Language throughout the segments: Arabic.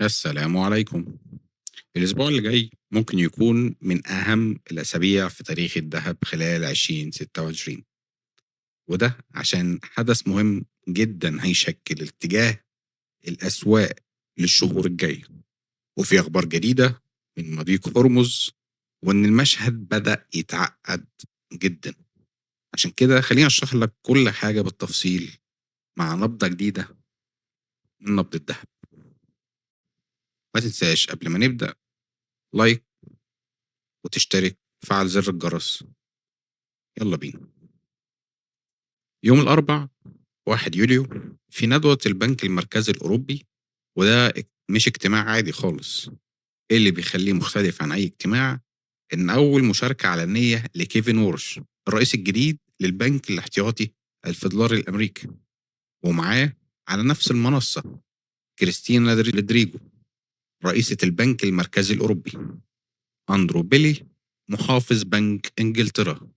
السلام عليكم. الأسبوع اللي جاي ممكن يكون من أهم الأسابيع في تاريخ الذهب خلال 2026، وده عشان حدث مهم جدا هيشكل اتجاه الأسواق للشهور الجاية. وفي أخبار جديدة من مضيق هرمز، وإن المشهد بدأ يتعقد جدا. عشان كده خليني أشرح لك كل حاجة بالتفصيل مع نبضة جديدة من نبض الذهب. ما تنساش قبل ما نبدأ لايك وتشترك وفعل زر الجرس. يلا بينا. يوم الأربع 1 يوليو في ندوة البنك المركزي الأوروبي، وده مش اجتماع عادي خالص. إيه اللي بيخليه مختلف عن أي اجتماع؟ إن أول مشاركة علنية لكيفن وورش، الرئيس الجديد للبنك الاحتياطي الفيدرالي الأمريكي، ومعاه على نفس المنصة كريستينا رودريجو رئيسة البنك المركزي الأوروبي، أندرو بيلي محافظ بنك إنجلترا،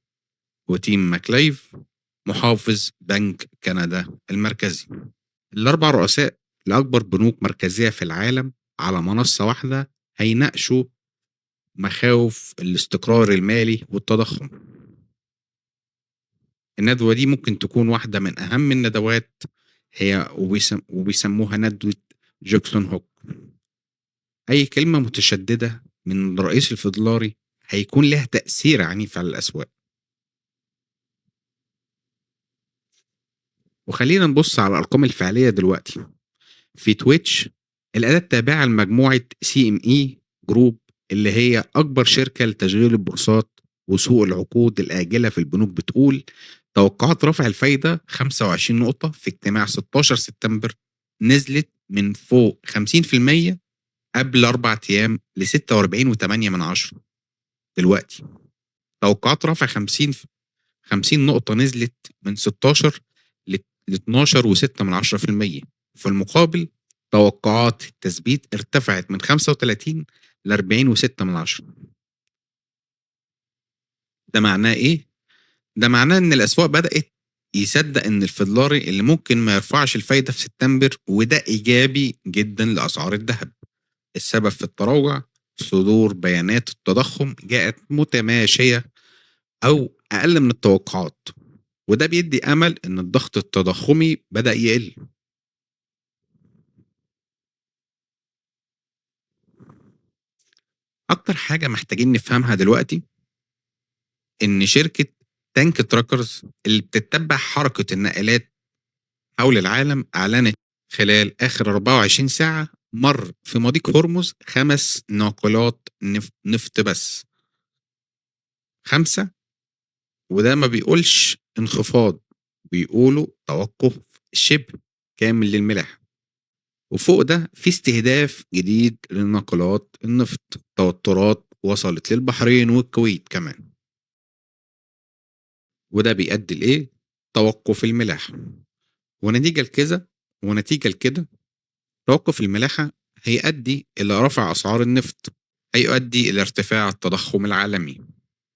وتيم ماكليف محافظ بنك كندا المركزي. الأربع رؤساء لأكبر بنوك مركزية في العالم على منصة واحدة هيناقشوا مخاوف الاستقرار المالي والتضخم. الندوة دي ممكن تكون واحدة من أهم الندوات، هي وبيسموها ندوة جاكسون هوك. أي كلمة متشددة من الرئيس الفيدرالي هيكون لها تأثير عنيف على الأسواق. وخلينا نبص على الأرقام الفعلية دلوقتي. في تويتش، الأداة التابعة لمجموعة CME جروب اللي هي أكبر شركة لتشغيل البورصات وسوق العقود الآجلة في البنوك، بتقول توقعات رفع الفايدة 25 نقطة في اجتماع 16 سبتمبر نزلت من فوق 50% قبل 4 أيام ل 46.8 دلوقتي. توقعات رفع 50 نقطة نزلت من 16 ل 12.6%. في المقابل توقعات التثبيت ارتفعت من 35 ل 40.6. ده معناه ايه؟ ده معناه ان الاسواق بدأت يصدق ان الفدلاري اللي ممكن ما يرفعش الفايدة في سبتمبر، وده ايجابي جدا لاسعار الذهب. السبب في التراجع صدور بيانات التضخم جاءت متماشية او اقل من التوقعات، وده بيدي امل ان الضغط التضخمي بدأ يقل. اكتر حاجة محتاجين نفهمها دلوقتي إن شركة تانك تراكرز اللي بتتبع حركة النقلات حول العالم أعلنت خلال آخر 24 ساعة مر في مضيق هرمز 5 ناقلات نفط بس. 5. وده ما بيقولش انخفاض، بيقولوا توقف شبه كامل للملاحة. وفوق ده في استهداف جديد لناقلات النفط. توترات وصلت للبحرين والكويت كمان، وده بيؤدي لإيه؟ توقف الملاحة. ونتيجة لكده توقف الملاحة هيؤدي إلى رفع أسعار النفط، هيؤدي إلى ارتفاع التضخم العالمي.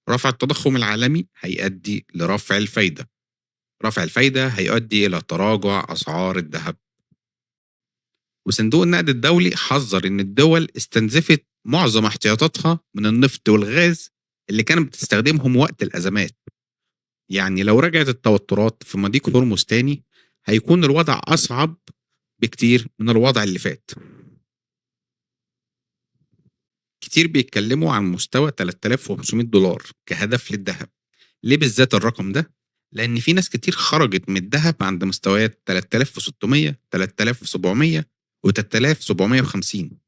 رفع التضخم العالمي هيؤدي لرفع الفايدة. رفع الفايدة هيؤدي إلى تراجع أسعار الذهب. وصندوق النقد الدولي حذر إن الدول استنزفت معظم احتياطاتها من النفط والغاز اللي كانت بتستخدمهم وقت الأزمات. يعني لو رجعت التوترات في مضيق هرمز تاني، هيكون الوضع أصعب بكتير من الوضع اللي فات. كتير بيتكلموا عن مستوى $3500 كهدف للذهب. ليه بالذات الرقم ده؟ لأن في ناس كتير خرجت من الذهب عند مستويات 3600 3700 و 3750.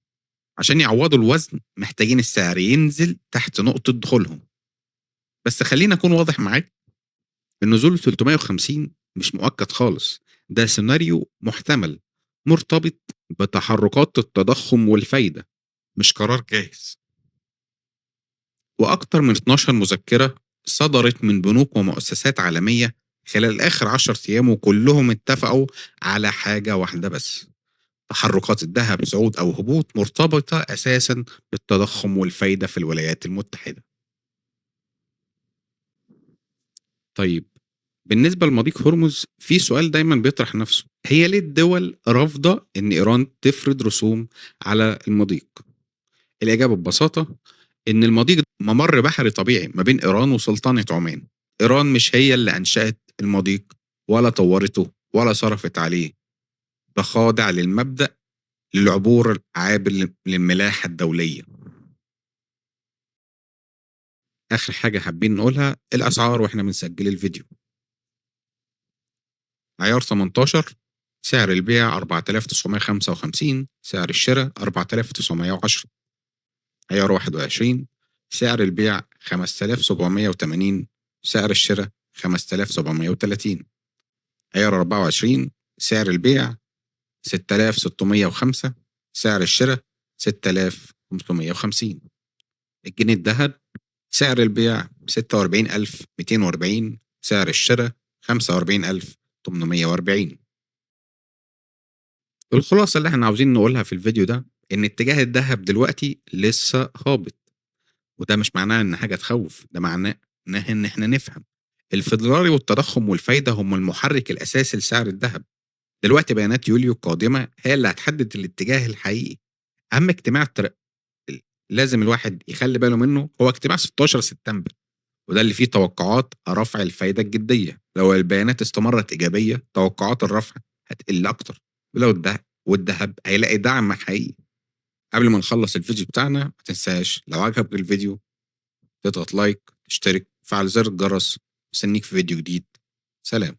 عشان يعوضوا الوزن محتاجين السعر ينزل تحت نقطة دخولهم. بس خلينا أكون واضح معاك، النزول 350 مش مؤكد خالص، ده سيناريو محتمل مرتبط بتحركات التضخم والفايدة، مش قرار جاهز. وأكتر من 12 مذكرة صدرت من بنوك ومؤسسات عالمية خلال آخر 10 أيام، وكلهم اتفقوا على حاجة واحدة بس: تحركات الذهب صعود أو هبوط مرتبطة أساسا بالتضخم والفايدة في الولايات المتحدة. طيب، بالنسبة لمضيق هرمز في سؤال دايما بيطرح نفسه، هي ليه الدول رافضة إن إيران تفرض رسوم على المضيق؟ الإجابة ببساطة إن المضيق ممر بحري طبيعي ما بين إيران وسلطنة عمان. إيران مش هي اللي أنشأت المضيق ولا طورته ولا صرفت عليه، ده خاضع للمبدأ للعبور العابر للملاحة الدولية. آخر حاجة حابين نقولها الأسعار وإحنا بنسجل الفيديو. عيار 18 سعر البيع 4955، سعر الشراء 4910. عيار 21 سعر البيع 5780، سعر الشراء 5730. عيار 24 سعر البيع 6605، سعر الشراء 6550. الجنيه الذهب سعر البيع 46240، سعر الشراء 45840. الخلاصة اللي احنا عاوزين نقولها في الفيديو ده إن اتجاه الذهب دلوقتي لسه هابط، وده مش معناه إن حاجة تخوف، ده معناه إن احنا نفهم الفيدرالي والتضخم والفايدة هم المحرك الأساسي لسعر الذهب. دلوقتي بيانات يوليو القادمة هي اللي هتحدد الاتجاه الحقيقي. أهم اجتماع لازم الواحد يخلي باله منه هو اجتماع 16 سبتمبر، وده اللي فيه توقعات رفع الفايدة الجدية. لو البيانات استمرت إيجابية توقعات الرفع هتقل أكتر، ولو والذهب هيلاقي دعم حقيقي. قبل ما نخلص الفيديو بتاعنا ما تنساش لو عجبك الفيديو تضغط لايك، تشترك، فعل زر الجرس. مستنيك في فيديو جديد. سلام.